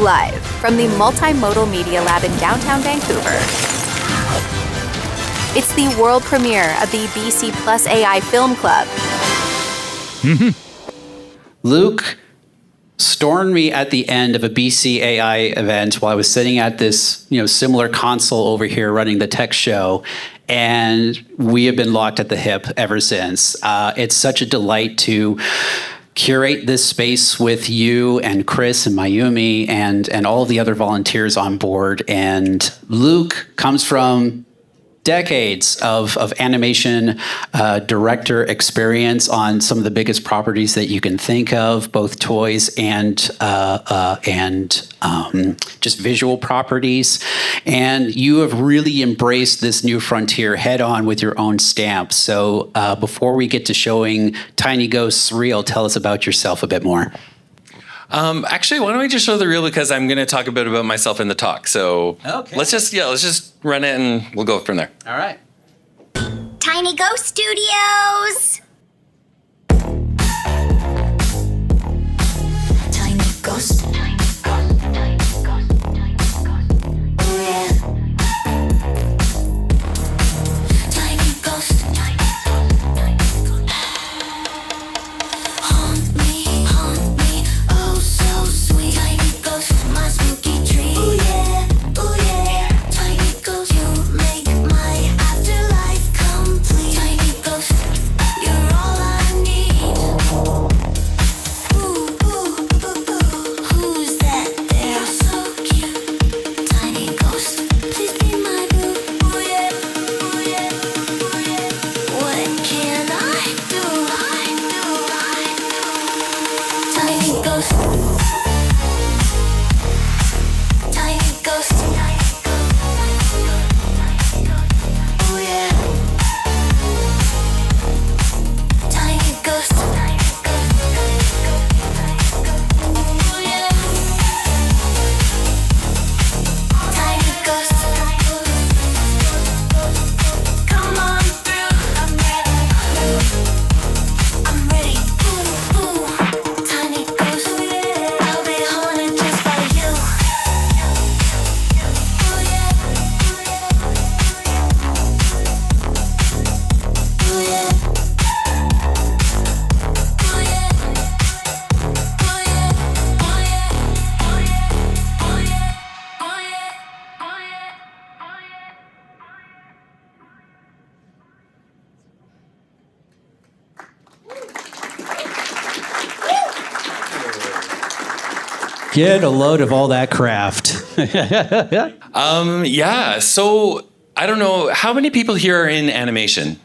Live from the Multimodal Media Lab in downtown Vancouver. It's the world premiere of the BC Plus AI Film Club. Luke stormed me at the end of a BC AI event while I was sitting at this, similar console over here running the tech show, and we have been locked at the hip ever since. It's such a delight to curate this space with you and Chris and Mayumi and all the other volunteers on board. And Luke comes from decades of animation director experience on some of the biggest properties that you can think of, both toys and just visual properties. And you have really embraced this new frontier head on with your own stamp. So before we get to showing Tiny Ghosts Reel, tell us about yourself a bit more. Actually, why don't we just show the reel, because I'm going to talk a bit about myself in the talk. So okay. Let's just run it and we'll go from there. All right. Tiny Ghost Studios. Tiny Ghost. Get a load of all that craft. Yeah. So I don't know, how many people here are in animation?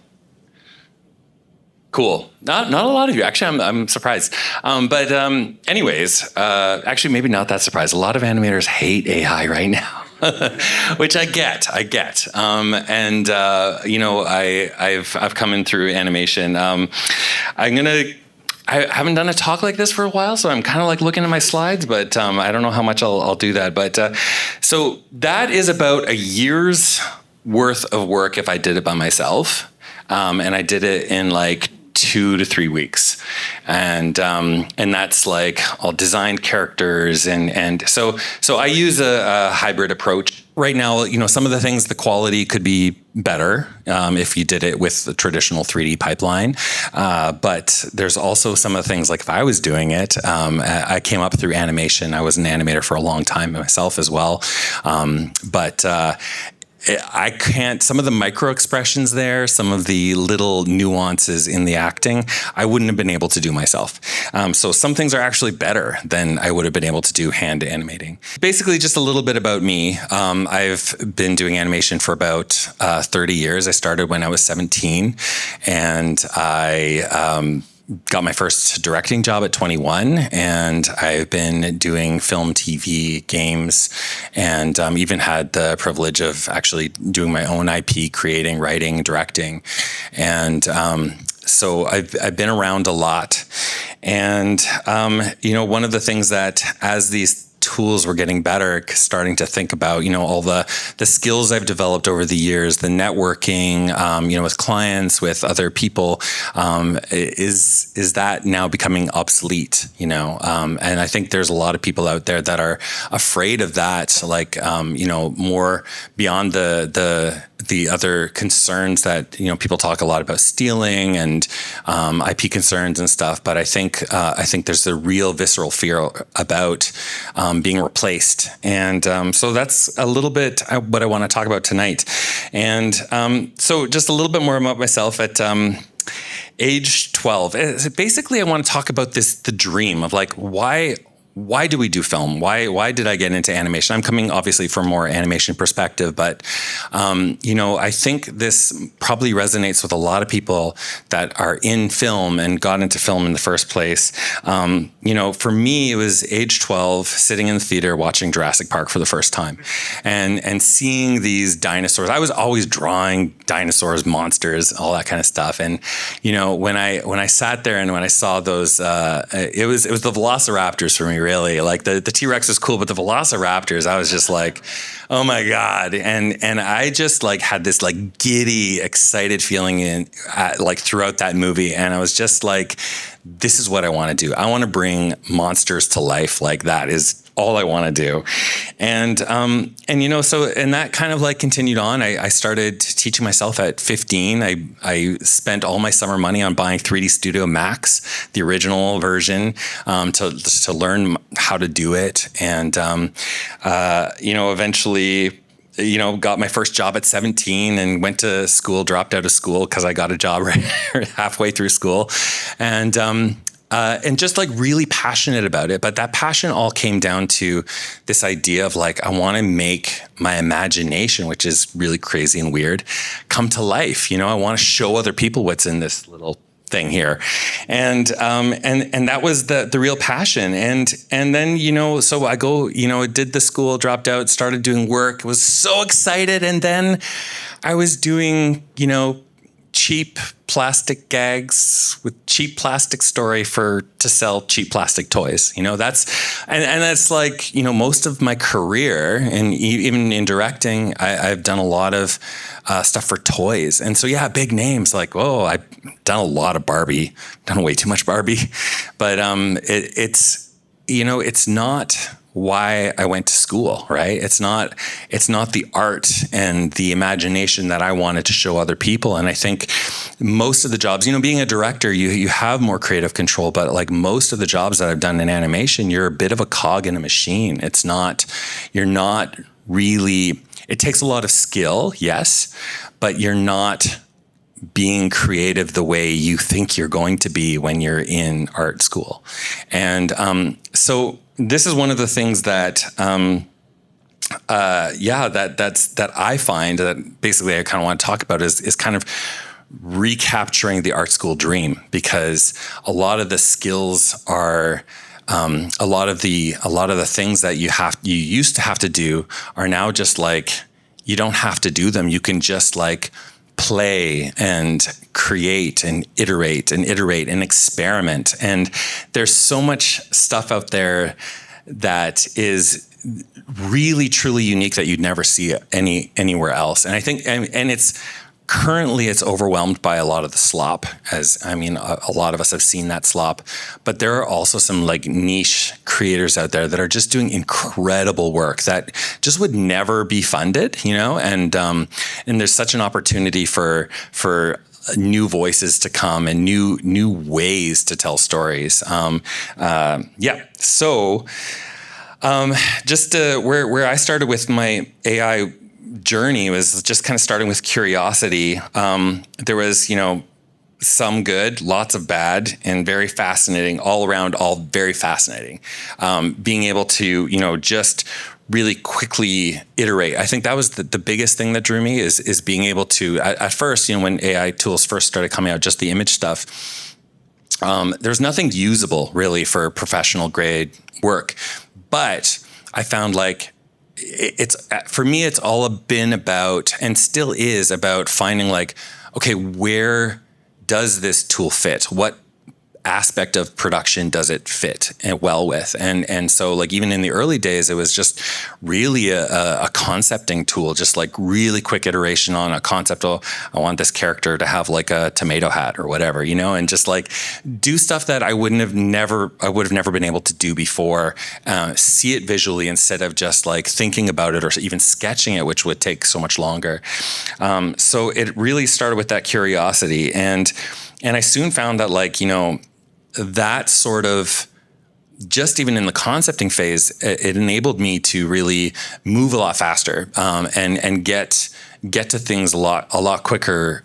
Cool. Not a lot of you. Actually, I'm surprised. Anyways, actually, maybe not that surprised. A lot of animators hate AI right now. Which I get. I've come in through animation. I haven't done a talk like this for a while, so I'm kind of like looking at my slides, but I don't know how much I'll do that. But so that is about a year's worth of work if I did it by myself, and I did it in like 2 to 3 weeks, and that's like I'll design characters and so I use a hybrid approach. Right now, some of the things, the quality could be better if you did it with the traditional 3D pipeline. But there's also some of the things, like if I was doing it, I came up through animation. I was an animator for a long time myself as well. I can't, some of the micro expressions there, some of the little nuances in the acting, I wouldn't have been able to do myself. So some things are actually better than I would have been able to do hand animating. Basically, just a little bit about me. I've been doing animation for about 30 years. I started when I was 17, and I got my first directing job at 21, and I've been doing film, TV, games, and even had the privilege of actually doing my own IP, creating, writing, directing. And so I've been around a lot. And, one of the things that as these tools were getting better, starting to think about, all the skills I've developed over the years, the networking, with clients, with other people, is that now becoming obsolete, and I think there's a lot of people out there that are afraid of that, like, more beyond the other concerns that, people talk a lot about stealing and IP concerns and stuff. But I think there's a real visceral fear about being replaced. And so that's a little bit what I want to talk about tonight. And so just a little bit more about myself at age 12. Basically, I want to talk about the dream of like, why do we do film? Why did I get into animation? I'm coming obviously from more animation perspective, but I think this probably resonates with a lot of people that are in film and got into film in the first place. For me, it was age 12, sitting in the theater watching Jurassic Park for the first time, and seeing these dinosaurs. I was always drawing dinosaurs, monsters, all that kind of stuff. And when I sat there and when I saw those, it was the Velociraptors for me. Really, like the T-Rex was cool, but the Velociraptors, I was just like, oh my God. And I just like had this like giddy, excited feeling like throughout that movie. And I was just like, this is what I want to do. I want to bring monsters to life. Like that is all I want to do. And that kind of like continued on. I started teaching myself at 15. I spent all my summer money on buying 3D Studio Max, the original version, to learn how to do it. And, eventually, got my first job at 17 and went to school, dropped out of school because I got a job right halfway through school. And just like really passionate about it. But that passion all came down to this idea of like, I want to make my imagination, which is really crazy and weird, come to life. I want to show other people what's in this little thing here. And that was the real passion. And then, so I go, did the school, dropped out, started doing work, was so excited. And then I was doing, cheap plastic gags with cheap plastic story to sell cheap plastic toys. That's like, most of my career, and even in directing, I've done a lot of stuff for toys. And so, yeah, big names like, I've done a lot of Barbie, done way too much Barbie, but it's not why I went to school, right? It's not the art and the imagination that I wanted to show other people. And I think most of the jobs, being a director, you have more creative control, but like most of the jobs that I've done in animation, you're a bit of a cog in a machine. You're not really, it takes a lot of skill, yes, but you're not being creative the way you think you're going to be when you're in art school. And so this is one of the things that, that I find that basically I kind of want to talk about is kind of recapturing the art school dream, because a lot of the skills are, a lot of the things that you used to have to do are now just like, you don't have to do them. You can just like play and create and iterate and experiment. And there's so much stuff out there that is really, truly unique that you'd never see anywhere else. And I think, and it's overwhelmed by a lot of the slop, a lot of us have seen that slop, but there are also some like niche creators out there that are just doing incredible work that just would never be funded, and there's such an opportunity for new voices to come and new ways to tell stories. So just where I started with my AI journey was just kind of starting with curiosity. There was, some good, lots of bad, and very fascinating, all around, all very fascinating. Being able to, just really quickly iterate. I think that was the biggest thing that drew me is being able to, at first, when AI tools first started coming out, just the image stuff, there's nothing usable really for professional grade work. But I found like, for me, it's all been about, and still is about, finding like, okay, where does this tool fit? What aspect of production does it fit well with? And so like even in the early days, it was just really a concepting tool, just like really quick iteration on a concept. Oh, I want this character to have like a tomato hat or whatever, you know, and just like do stuff that I would have never been able to do before. See it visually instead of just like thinking about it or even sketching it, which would take so much longer. So it really started with that curiosity, and I soon found that like, you know, that sort of just even in the concepting phase, it enabled me to really move a lot faster and get to things a lot quicker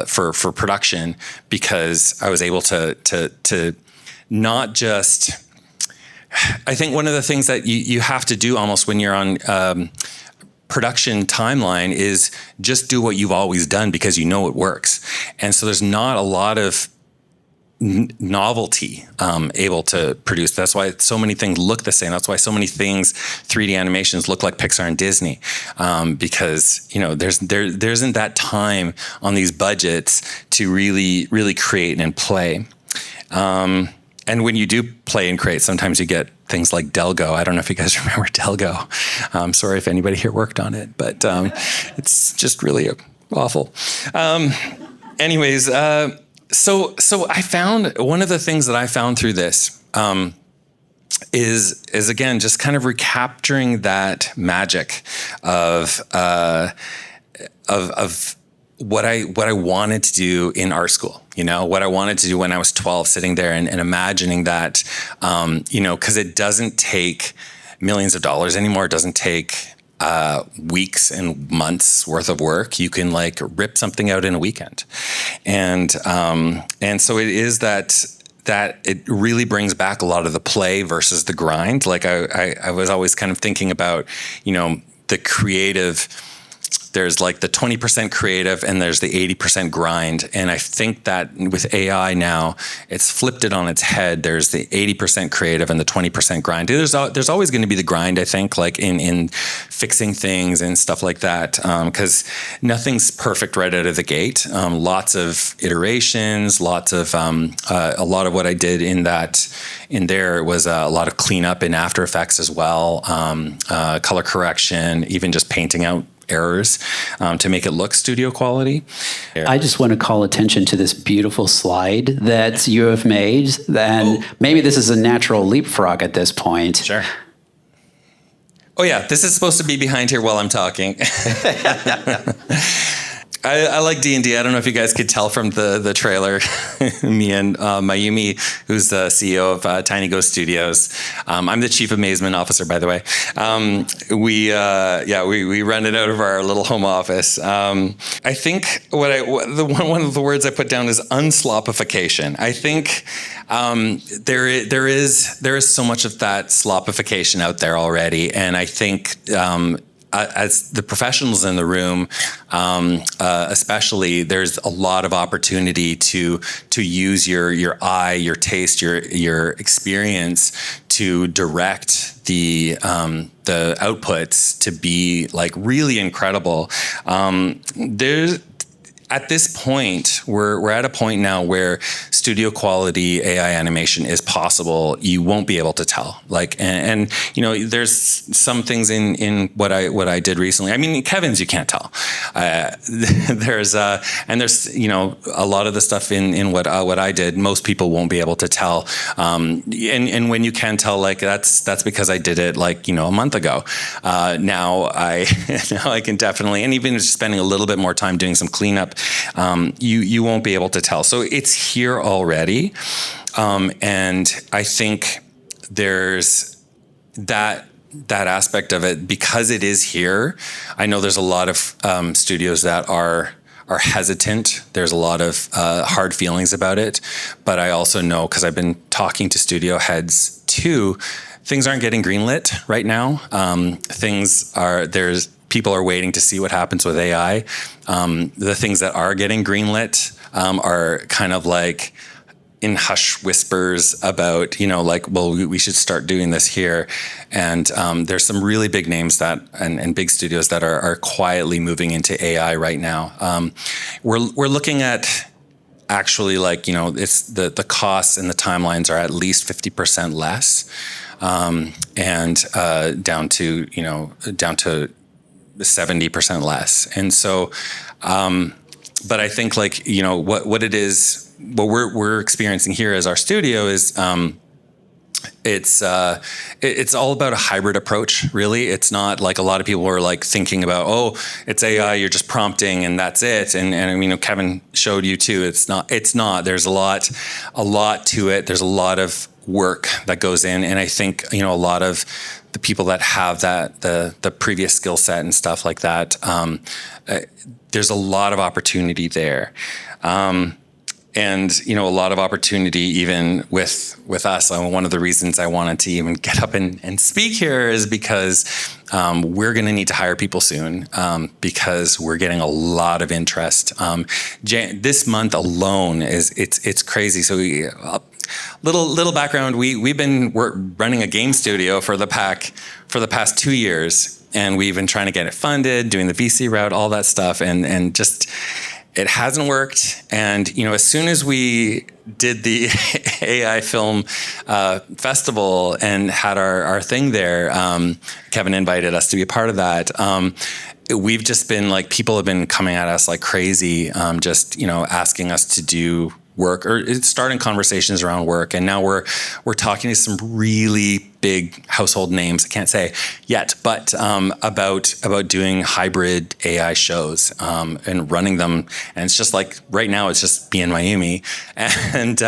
for production, because I was able to not just. I think one of the things that you have to do almost when you're on production timeline is just do what you've always done because you know it works, and so there's not a lot of novelty able to produce. That's why so many things look the same. That's why so many things, 3D animations, look like Pixar and Disney, because you know there isn't that time on these budgets to really create and play. And when you do play and create, sometimes you get things like Delgo. I don't know if you guys remember Delgo. I'm sorry if anybody here worked on it, but it's just really awful. Anyways. So I found one of the things that I found through this is again just kind of recapturing that magic of what I wanted to do in art school. You know, what I wanted to do when I was 12, sitting there and imagining that, you know, because it doesn't take millions of dollars anymore. It doesn't take weeks and months worth of work. You can like rip something out in a weekend. And so it is that it really brings back a lot of the play versus the grind. Like I was always kind of thinking about, you know, the creative. There's like the 20% creative and there's the 80% grind. And I think that with AI now, it's flipped it on its head. There's the 80% creative and the 20% grind. There's always going to be the grind, I think, like in fixing things and stuff like that, because nothing's perfect right out of the gate. Lots of iterations, lots of a lot of what I did in there was a lot of cleanup in After Effects as well, color correction, even just painting out errors to make it look studio quality. I just want to call attention to this beautiful slide that you have made. And maybe this is a natural leapfrog at this point. Sure. Oh yeah, this is supposed to be behind here while I'm talking. I like D&D. I don't know if you guys could tell from the trailer. Me and Mayumi, who's the CEO of Tiny Ghost Studios. I'm the Chief Amazement Officer, by the way. We run it out of our little home office. I think one of the words I put down is unslopification. I think there is so much of that slopification out there already, and I think. As the professionals in the room, especially, there's a lot of opportunity to use your eye, your taste, your experience to direct the outputs to be like really incredible. At this point, we're at a point now where studio quality AI animation is possible. You won't be able to tell. Like, and you know, there's some things in what I did recently. I mean, Kevin's you can't tell. There's you know, a lot of the stuff in what I did. Most people won't be able to tell. And when you can tell, like that's because I did it like, you know, a month ago. Now I can definitely, and even just spending a little bit more time doing some cleanup. You won't be able to tell. So it's here already. And I think there's that aspect of it because it is here. I know there's a lot of studios that are hesitant. There's a lot of hard feelings about it. But I also know, because I've been talking to studio heads too, things aren't getting greenlit right now. People are waiting to see what happens with AI. The things that are getting greenlit are kind of like in hush whispers about, you know, like, well, we should start doing this here. And there's some really big names and big studios that are quietly moving into AI right now. We're looking at actually like, it's the costs and the timelines are at least 50% less, and down to 70% less. And so, but I think like, what it is, what we're experiencing here as our studio is, it's all about a hybrid approach, really. It's not like a lot of people are like thinking about, oh, it's AI, you're just prompting and that's it. And I mean, Kevin showed you too. It's not. There's a lot to it. There's a lot of work that goes in, and I think a lot of the people that have the previous skill set and stuff like that, there's a lot of opportunity there. And a lot of opportunity even with us. One of the reasons I wanted to even get up and speak here is because we're going to need to hire people soon, because we're getting a lot of interest. This month alone it's crazy. So little background: we're running a game studio for the past 2 years, and we've been trying to get it funded, doing the VC route, all that stuff, and just. It hasn't worked. And, as soon as we did the AI film festival and had our thing there, Kevin invited us to be a part of that. We've just been like, people have been coming at us like crazy, just, asking us to do work or starting conversations around work. And now we're talking to some really big household names. I can't say yet, but about doing hybrid AI shows and running them. And it's just like right now, it's just me in Miami, and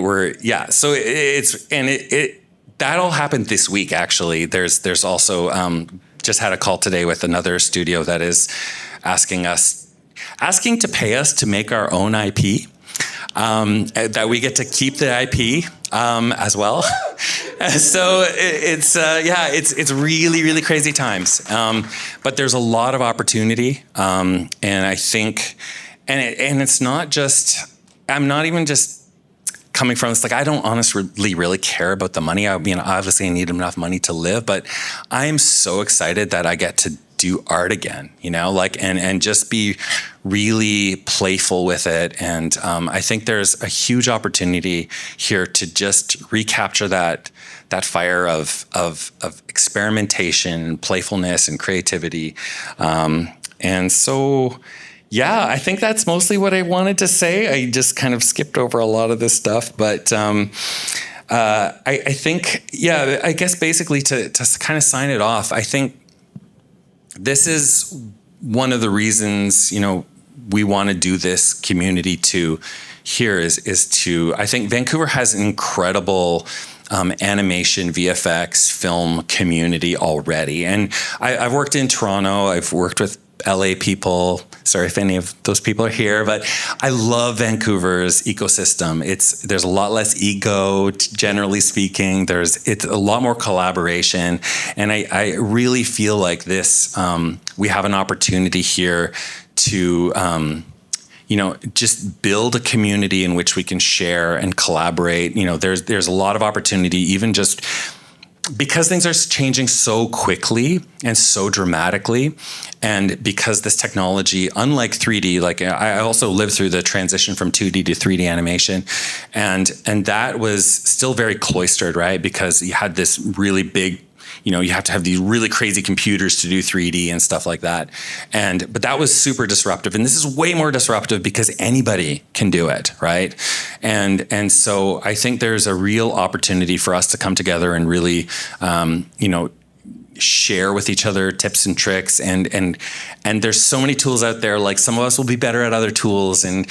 we're So that all happened this week. Actually, there's also just had a call today with another studio that is asking to pay us to make our own IP, that we get to keep the IP as well. So it's really, really crazy times. But there's a lot of opportunity, and I think, and it's not just. I'm not even just coming from. It's like I don't honestly really care about the money. I mean, obviously, I need enough money to live, but I am so excited that I get to do art again, and just be really playful with it. And I think there's a huge opportunity here to just recapture that fire of experimentation, playfulness, and creativity. And so, I think that's mostly what I wanted to say. I just kind of skipped over a lot of this stuff, but I think, I guess basically to kind of sign it off, I think this is one of the reasons, we want to do this community too here is to, I think Vancouver has an incredible animation, VFX, film community already. And I've worked in Toronto. I've worked with LA people. Sorry if any of those people are here, but I love Vancouver's ecosystem. There's a lot less ego, generally speaking. It's a lot more collaboration, and I really feel like this. We have an opportunity here to, just build a community in which we can share and collaborate. There's a lot of opportunity, even just because things are changing so quickly and so dramatically, and because this technology, unlike 3D, like I also lived through the transition from 2D to 3D animation, and that was still very cloistered, right? Because you had this really big, you have to have these really crazy computers to do 3D and stuff like that. But that was super disruptive. And this is way more disruptive because anybody can do it, right? And so I think there's a real opportunity for us to come together and really, share with each other tips and tricks. And there's so many tools out there. Like some of us will be better at other tools. And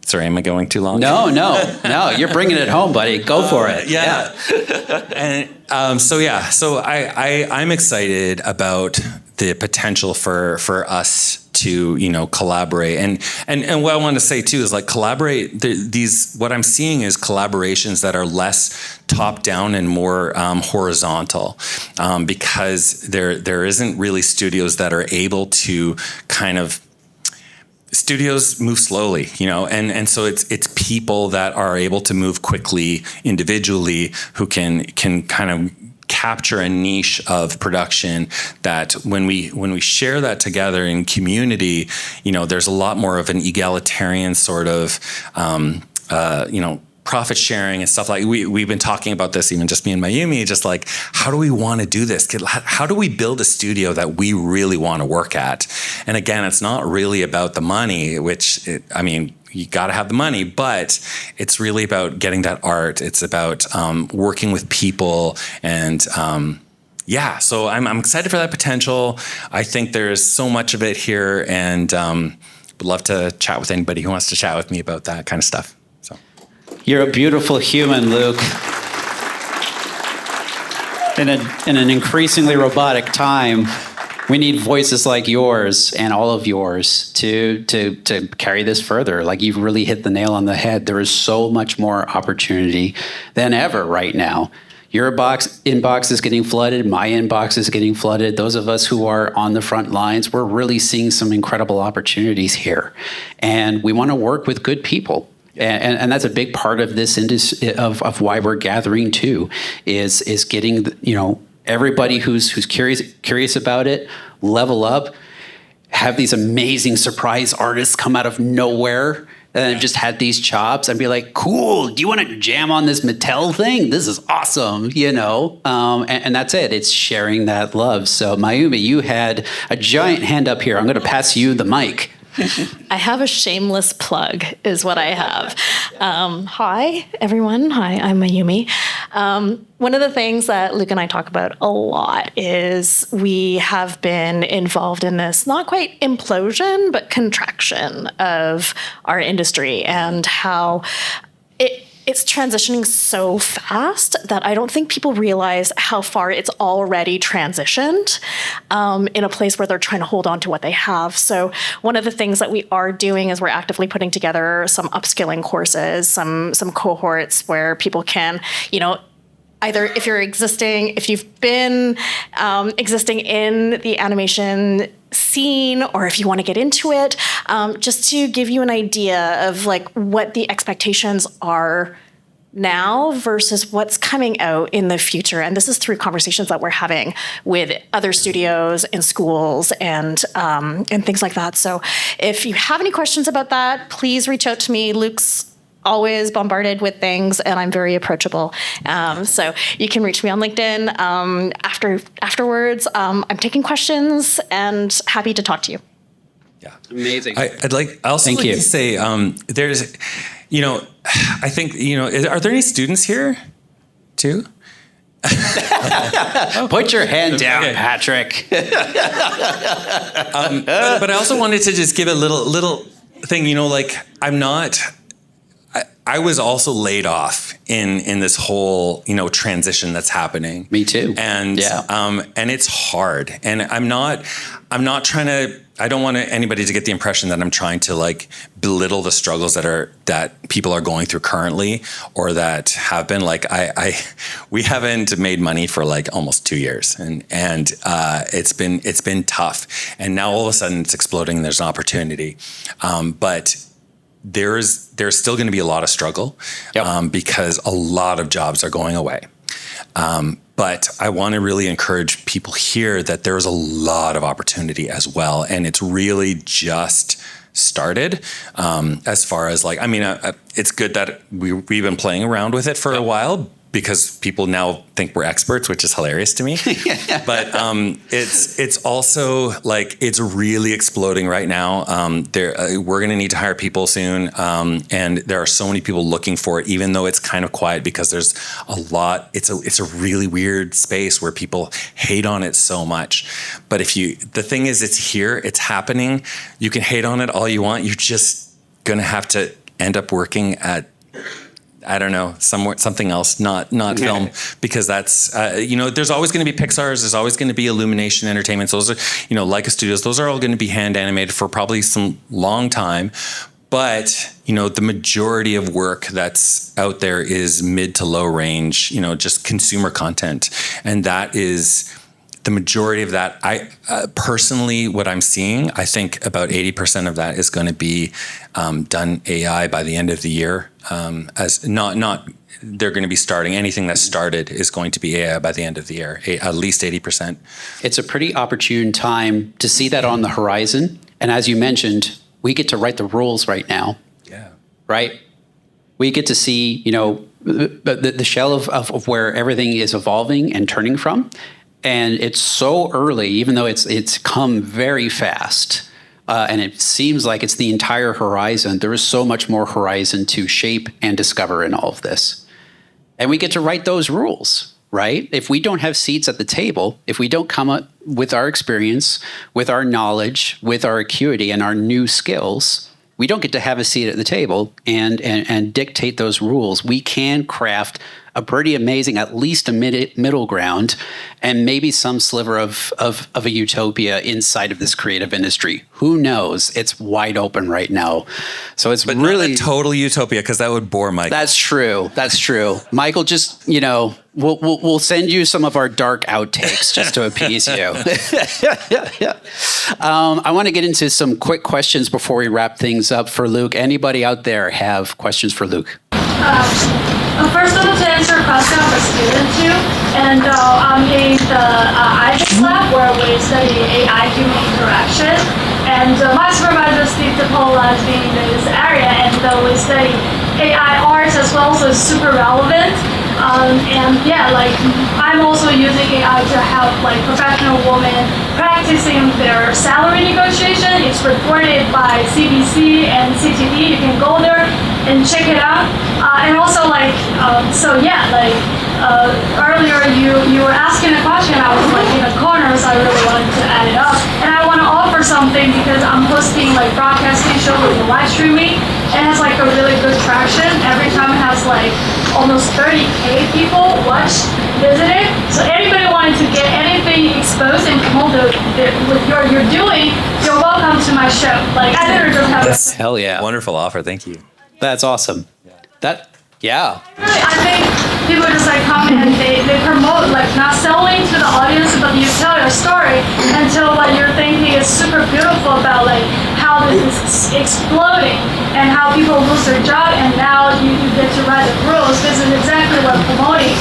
sorry, am I going too long? No, you're bringing it home, buddy. Go for it. Yeah. And so I'm excited about the potential for us to, collaborate. And what I want to say too is like collaborate. What I'm seeing is collaborations that are less top down and more horizontal, because there isn't really studios that are able to kind of. Studios move slowly, and so it's people that are able to move quickly individually who can kind of capture a niche of production that when we share that together in community, there's a lot more of an egalitarian sort of, profit sharing and stuff. Like we've been talking about this, even just me and Mayumi, just like, how do we want to do this? How do we build a studio that we really want to work at? And again, it's not really about the money, which you got to have the money, but it's really about getting that art. It's about working with people and, so I'm excited for that potential. I think there's so much of it here, and would love to chat with anybody who wants to chat with me about that kind of stuff. You're a beautiful human, Luke. In an increasingly robotic time, we need voices like yours and all of yours to carry this further. Like, you've really hit the nail on the head. There is so much more opportunity than ever right now. Your inbox is getting flooded. My inbox is getting flooded. Those of us who are on the front lines, we're really seeing some incredible opportunities here. And we want to work with good people. And that's a big part of this industry, of why we're gathering too, is getting everybody who's curious about it, level up, have these amazing surprise artists come out of nowhere and just had these chops and be like, cool, do you want to jam on this Mattel thing? This is awesome, and that's it. It's sharing that love. So Mayumi, you had a giant hand up here. I'm going to pass you the mic. I have a shameless plug, is what I have. Hi, everyone. Hi, I'm Mayumi. One of the things that Luke and I talk about a lot is we have been involved in this not quite implosion, but contraction of our industry, and how it's transitioning so fast that I don't think people realize how far it's already transitioned in a place where they're trying to hold on to what they have. So one of the things that we are doing is we're actively putting together some upskilling courses, some cohorts where people can, either if you've been existing in the animation scene, or if you want to get into it, just to give you an idea of like what the expectations are now versus what's coming out in the future. And this is through conversations that we're having with other studios and schools and things like that. So if you have any questions about that, please reach out to me. Luke's always bombarded with things, and I'm very approachable. So you can reach me on LinkedIn. Afterwards, I'm taking questions and happy to talk to you. Yeah, amazing. I also like to say, there's, I think, are there any students here too? Put your hand down, okay. Patrick. But I also wanted to just give a little thing, I was also laid off in this whole, transition that's happening. Me too. And and it's hard. And I'm not trying to. I don't want anybody to get the impression that I'm trying to belittle the struggles that people are going through currently, or that have been. We haven't made money for almost 2 years, and it's been tough. And now all of a sudden it's exploding. And there's an opportunity, but there's still going to be a lot of struggle, because a lot of jobs are going away. But I want to really encourage people here that there's a lot of opportunity as well. And it's really just started, as far as it's good that we've been playing around with it for a while, because people now think we're experts, which is hilarious to me. But it's also it's really exploding right now. We're going to need to hire people soon, and there are so many people looking for it, even though it's kind of quiet, because there's a lot. It's a really weird space where people hate on it so much. But the thing is, it's here, it's happening. You can hate on it all you want. You're just going to have to end up working at, I don't know, something else, not film, because that's, there's always going to be Pixar's, there's always going to be Illumination Entertainment. Those are, Leica Studios, those are all going to be hand animated for probably some long time. But, the majority of work that's out there is mid to low range, just consumer content. And that is the majority of that. I personally, what I'm seeing, I think about 80% of that is going to be done AI by the end of the year. As not they're going to be starting. Anything that's started is going to be AI by the end of the year, at least 80%. It's a pretty opportune time to see that on the horizon. And as you mentioned, we get to write the rules right now. Yeah. Right? We get to see, the shell of where everything is evolving and turning from. And it's so early, even though it's come very fast. And it seems like it's the entire horizon. There is so much more horizon to shape and discover in all of this. And we get to write those rules, right? If we don't have seats at the table, if we don't come up with our experience, with our knowledge, with our acuity and our new skills, we don't get to have a seat at the table and dictate those rules. We can craft a pretty amazing, at least a middle ground, and maybe some sliver of a utopia inside of this creative industry. Who knows? It's wide open right now. So it's really not a total utopia, because that would bore Michael. That's true. Michael, just, we'll send you some of our dark outtakes just to appease you. I want to get into some quick questions before we wrap things up for Luke. Anybody out there have questions for Luke? First, I want to answer a question of a student too. And I'm in the IDEX lab where we study AI-human interaction. And my supervisor, Steve DePaula, has been in this area, and we study AI art as well, so it's super relevant. I'm also using AI to help professional women practicing their salary negotiation. It's reported by CBC and CTV. You can go there and check it out. Earlier you were asking a question. I was in the corner, so I really wanted to add it up. And I want to offer something because I'm hosting broadcasting shows and live streaming, and it's a really good traction. Every time it has almost 30K people visit it. So anybody wanting to get anything exposed and promote with you're doing, you're welcome to my show. I literally just have Hell yeah. Wonderful offer. Thank you. That's awesome. I think people just come and they promote not selling to the audience, but you tell your story until you're thinking it's super beautiful about how this is exploding and how people lose their job, and now you get to write the rules. This is exactly what I'm promoting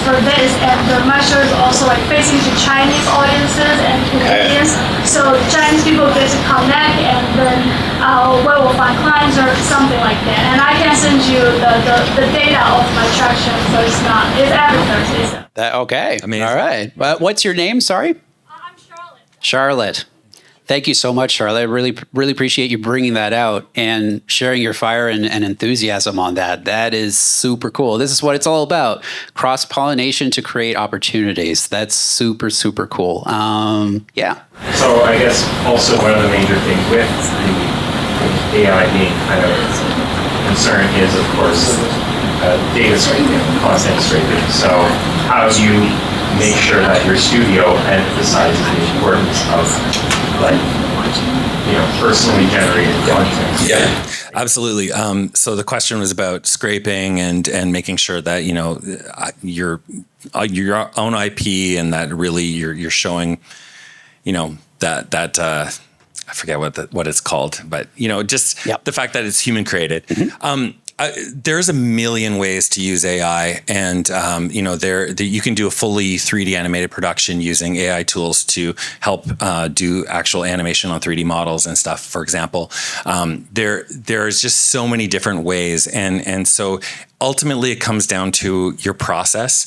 for this, and my show is also facing to Chinese audiences and Canadians, so Chinese people get to connect, and then we will find clients or something like that. And I can send you the data of my traction, so it's advertised. Okay. Amazing. All right. What's your name? Sorry? I'm Charlotte. Charlotte. Thank you so much, Charlotte. I really appreciate you bringing that out and sharing your fire and enthusiasm on that. That is super cool. This is what it's all about. Cross-pollination to create opportunities. That's super, super cool. Yeah. So I guess also one of the major things with the AI being kind of concern is, of course, data scraping, content scraping. So how do you make sure that your studio emphasizes the importance of personally generated content? Yeah, absolutely. So the question was about scraping and making sure that your own IP, and that really you're showing that I forget what it's called, but just the fact that it's human created. Mm-hmm. There's a million ways to use AI, and you can do a fully 3D animated production using AI tools to help do actual animation on 3D models and stuff. For example, there's just so many different ways, and so ultimately it comes down to your process.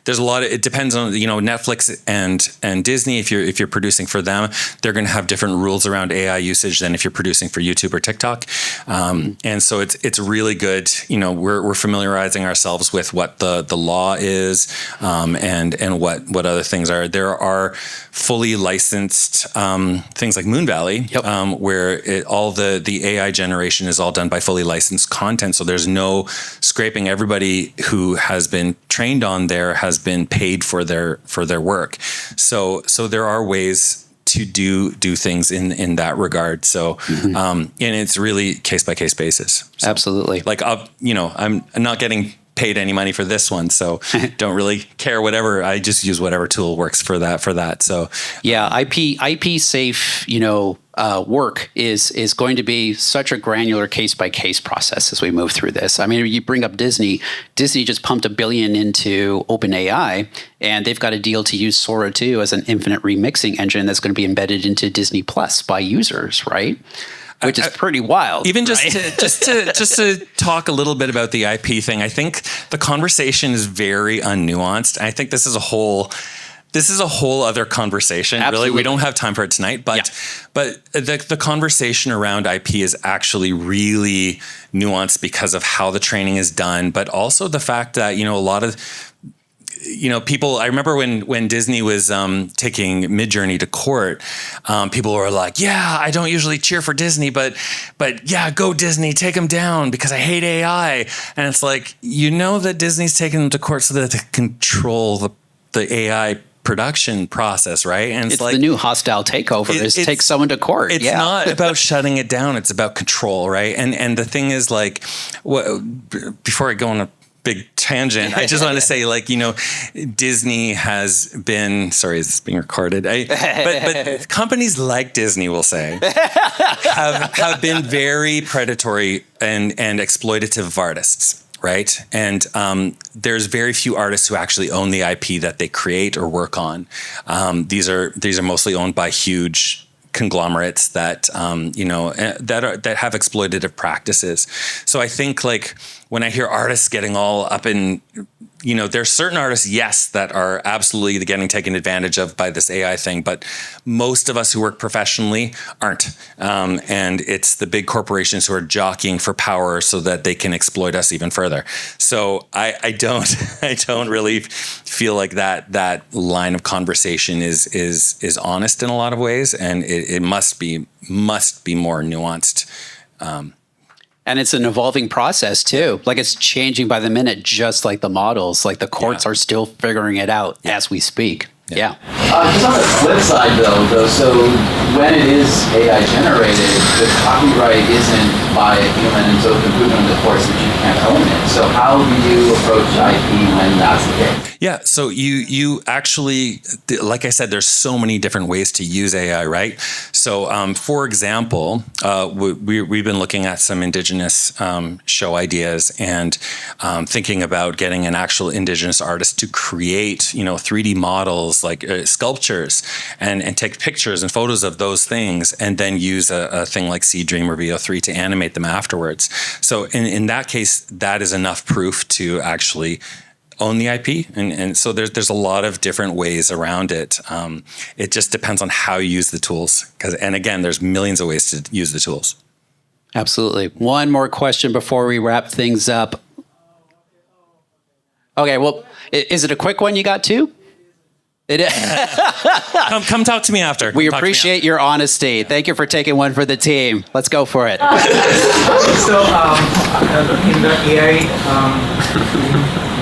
There's a lot of, it depends on, Netflix and Disney. If you're producing for them, they're going to have different rules around AI usage than if you're producing for YouTube or TikTok. And so it's really good. We're familiarizing ourselves with what the law is, and what other things are. There are fully licensed things like Moon Valley, where all the AI generation is all done by fully licensed content. So there's no scraping. Everybody who has been trained on there has been paid for their work. So there are ways to do things in that regard. So, and it's really case by case basis. So, Absolutely. I'm not getting paid any money for this one, so don't really care. Whatever, I just use whatever tool works for that. So yeah, IP safe, work is going to be such a granular case by case process as we move through this. I mean, you bring up Disney. Disney just pumped $1 billion into OpenAI, and they've got a deal to use Sora 2 as an infinite remixing engine that's going to be embedded into Disney Plus by users, right? Which is pretty wild. Even just right? just to talk a little bit about the IP thing, I think the conversation is very unnuanced. I think this is a whole other conversation. Absolutely. Really, we don't have time for it tonight. But the conversation around IP is actually really nuanced because of how the training is done, but also the fact that a lot of people, I remember when Disney was taking Midjourney to court, people were like, yeah, I don't usually cheer for Disney, but yeah, go Disney, take them down because I hate AI. And it's like, that Disney's taking them to court so that they control the AI production process, right? And it's like the new hostile takeover is take someone to court. It's not about shutting it down. It's about control, right? And the thing is, like, before I go on a big tangent, I just want to say, Disney has been, sorry, is this being recorded? But companies like Disney, we'll say, have been very predatory and exploitative of artists. Right. And there's very few artists who actually own the IP that they create or work on. These are mostly owned by huge conglomerates that that have exploitative practices. So I think, like, when I hear artists getting all up in, there's certain artists, yes, that are absolutely getting taken advantage of by this AI thing, but most of us who work professionally aren't. And it's the big corporations who are jockeying for power so that they can exploit us even further. So I don't really feel like that line of conversation is honest in a lot of ways, and it must be more nuanced. And it's an evolving process too. Like, it's changing by the minute, just like the models. Like, the courts are still figuring it out as we speak. Yeah. Just on the flip side, though, so when it is AI generated, the copyright isn't by a human, and so it can prove in the courts that you can't own it. So how do you approach IP when that's the case? Yeah, so you actually, like I said, there's so many different ways to use AI, right? So, for example, we've been looking at some Indigenous show ideas and thinking about getting an actual Indigenous artist to create, 3D models, like sculptures, and take pictures and photos of those things, and then use a thing like Seedream or VO3 to animate them afterwards. So in that case, that is enough proof to actually own the IP, and so there's a lot of different ways around it. It just depends on how you use the tools, and again, there's millions of ways to use the tools. Absolutely. One more question before we wrap things up. Okay, well, is it a quick one you got too? It is. Come talk to me after. We appreciate your honesty. Thank you for taking one for the team. Let's go for it. So in the AI,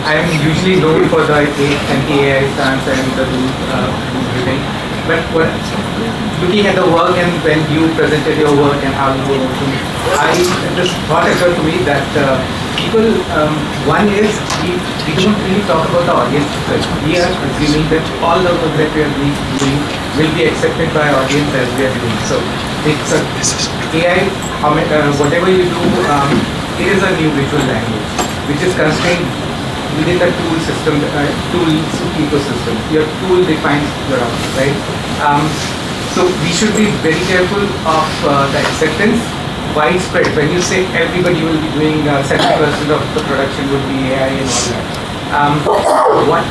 I'm usually known for the AI stance and the everything. But looking at the work and when you presented your work and how you were working, this thought occurred to me that people, one is we don't really talk about the audience. We are assuming that all the work that we are doing will be accepted by audience as we are doing. So it's AI, whatever you do, it is a new visual language, which is constrained within the tool system, tools ecosystem. Your tool defines your output, right? So we should be very careful of the acceptance, widespread. When you say everybody will be doing 70% of the production would be AI and all that,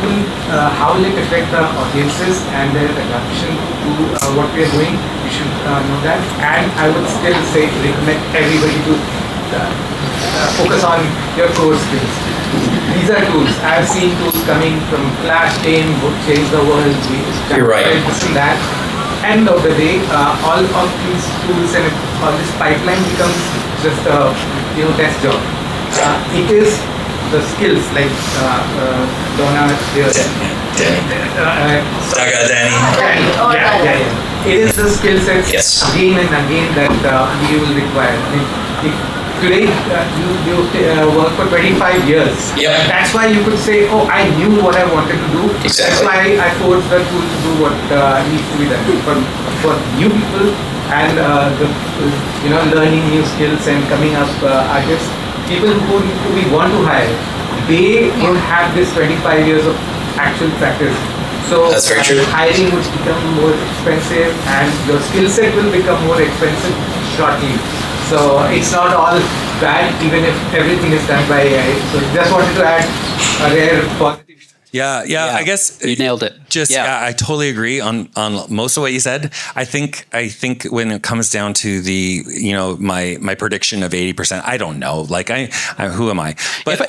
how will it affect the audiences and their adaptation to what we are doing? We should know that. And I would still say recommend everybody to focus on your core skills. These are tools. I've seen tools coming from Flash game, would change the world. You're right. This and that. End of the day, all of these tools and all this pipeline becomes just a test job. It is the skills like Donna, Danny. It is the skill sets again and again that we will require. I mean, if today you work for 25 years. Yep. That's why you could say, oh, I knew what I wanted to do. Exactly. That's why I forced the tool to do what needs to be done. For new people and learning new skills and coming up artists, people who we want to hire, they don't have this 25 years of actual practice. So That's very true. hiring would become more expensive and your skill set will become more expensive shortly. So it's not all bad even if everything is done by AI. So just wanted to add a rare positive. Yeah. I guess You nailed it. I totally agree on most of what you said. I think when it comes down to the my prediction of 80%, I don't know. Like I who am I? But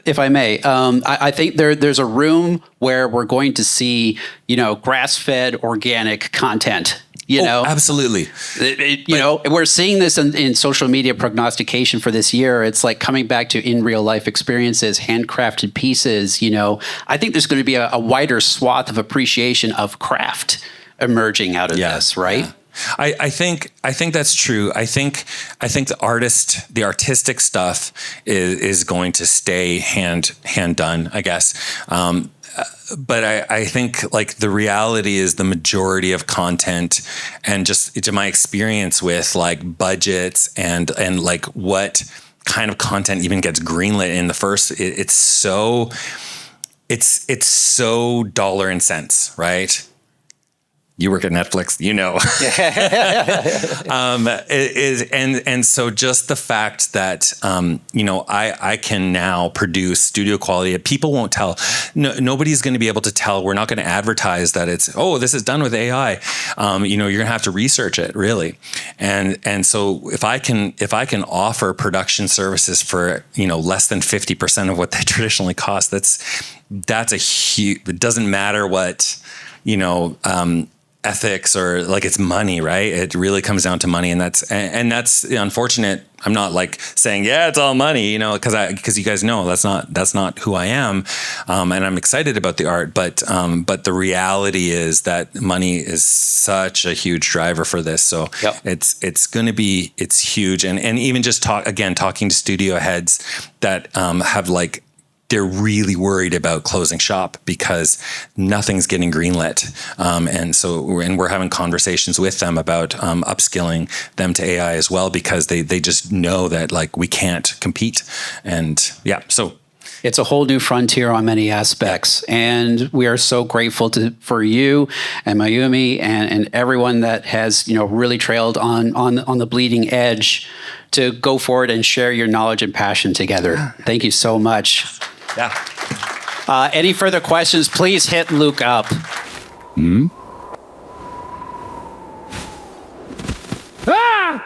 if I may, I think there's a room where we're going to see grass-fed organic content. Absolutely. We're seeing this in social media prognostication for this year. It's like coming back to in real life experiences, handcrafted pieces. I think there's going to be a wider swath of appreciation of craft emerging out of this, right? Yeah. I think that's true. I think the artistic stuff is going to stay hand done, I guess. But I think like the reality is the majority of content, and just to my experience with like budgets and like what kind of content even gets greenlit in the first, it's so dollar and cents, right? You work at Netflix, and so just the fact that I can now produce studio quality. People won't tell. Nobody's going to be able to tell. We're not going to advertise that it's this is done with AI. You're going to have to research it really, and so if I can offer production services for less than 50% of what they traditionally cost, that's a huge. It doesn't matter what ethics or like it's money, right? It really comes down to money, and that's unfortunate. I'm not like saying it's all money, because you guys know that's not who I am, and I'm excited about the art, but the reality is that money is such a huge driver for this. So it's huge, and even just talking to studio heads that have like. They're really worried about closing shop because nothing's getting greenlit. And we're having conversations with them about upskilling them to AI as well, because they just know that like we can't compete. And so it's a whole new frontier on many aspects. And we are so grateful for you and Mayumi and everyone that has, really trailed on the bleeding edge to go forward and share your knowledge and passion together. Thank you so much. Yeah. Any further questions, please hit Luke up.